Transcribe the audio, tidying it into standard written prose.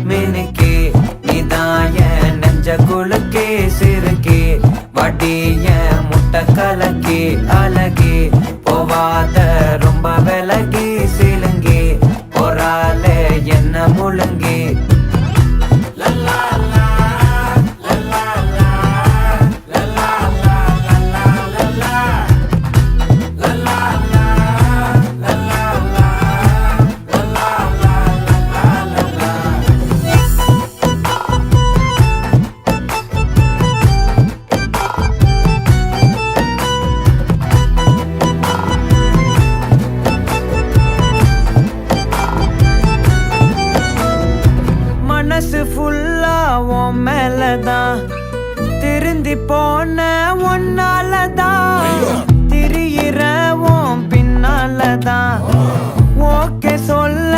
மினுக்கே நீதாய நெஞ்ச குலுக்கே சிறுக்கே வடிய முட்டை கலக்கே அழகே போவாத ரொம்ப விலகி சிலுங்கி பொறால என்ன முழுங்கி மனசு ஃபுல்லா உன் மேலதான் திருந்தி போன ஒன்னாலதான் திரியிற உன் பின்னாலதான் ஓகே சொல்ல